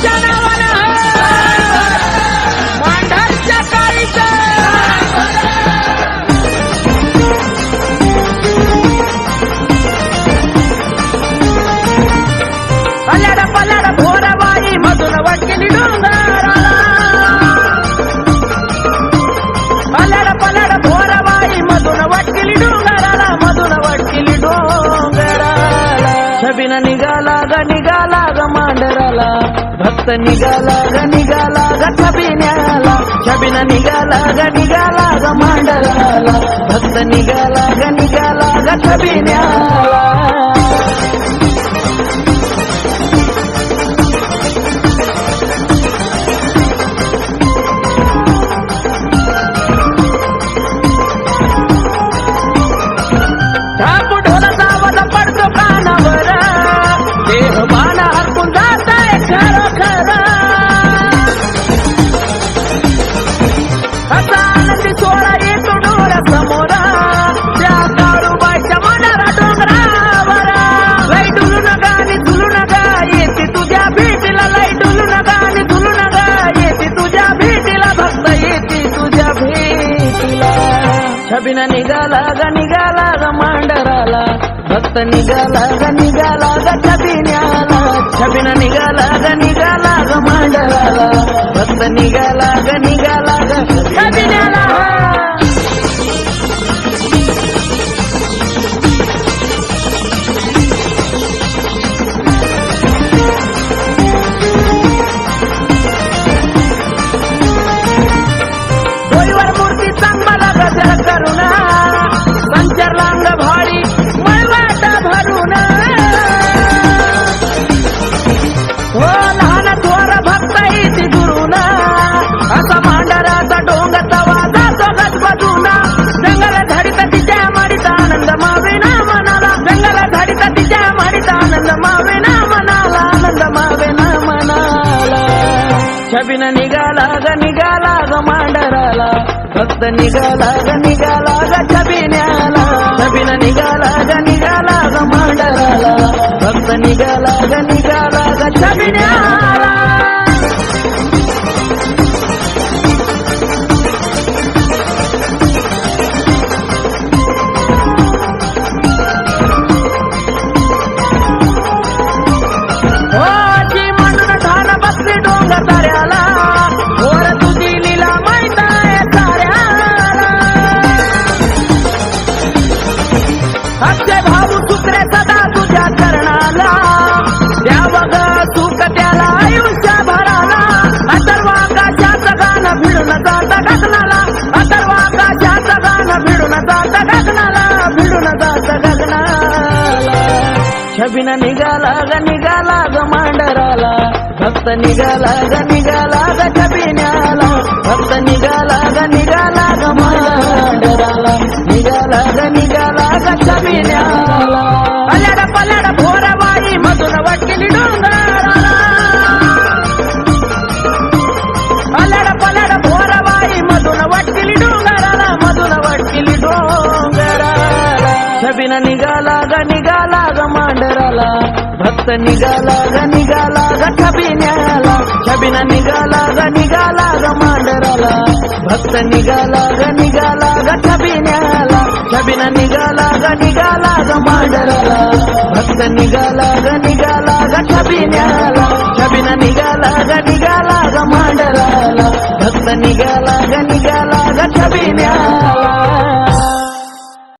विठ्ठलाच्या नावानं मांढरच्या काळीचं पल्याड पल्याड भोरबाई मधून वटकेली डोंगराला पल्याड पल्याड भोरबाई मधून वटकेली डोंगराला मधून वटकेली डोंगराला छबिना निघाला ग मांढराला भक्त निघाला ग छबिन्याला छबिना निघाला ग मांढराला भक्त निघाला ग छबिन्याला छबिना निघाला ग मांढराला भक्त निघाला ग छबिन्याला छबिना निघाला ग मांढराला भक्त निघाला ग छबिन्याला संचरलांग भारी मळवाट भरून हो लहान थोर भक्त इथे दुरून असा मांढराचा डोंग तवा जातो गजबजून जंगल झाडीत तिच्या माडीत आनंद मावेना मनाला जंगल झाडीत तिच्या माडीत आनंद मावेना मनाला आनंद मावेना मनाला छबिना निघाला ग मांढराला भक्त निघाला ग छबिन्याला छबिना निघाला ग मांढराला भक्त निघाला ग छबिन्याला हो जी म्हणून ठाण बसली डोंग ताऱ्याला वर तुझी लीला माहित आहे साऱ्याला अक्षय भाऊ सुकरे सदा तुझ्या करणाला द्यावग सुख त्याला आयुष्य भराला अथर्वाकाशात गाणं भिडून जात गगनाला अथर्वाकाशात गाणं भिडून जात गगनाला भिडून जात गगनाला छबिना निघाला ग मांढराला भक्त निघाला ग छबिन्याला भक्त निघाला ग मांढराला निघाला ग छबिन्याला पल्याड पल्याड भोरबाई मधून वटकेली डोंगराला पल्याड पल्याड भोरबाई मधून वटकेली डोंगराला मधून वटकेली डोंगराला छबिना निघाला ग मांढराला भक्त निघाला ग छबिन्याला छबिना निघाला ग मांढराला भक्त निघाला ग छबिन्याला छबिना निघाला ग मांढराला भक्त निघाला ग छबिन्याला छबिना निघाला ग मांढराला भक्त निघाला ग छबिन्याला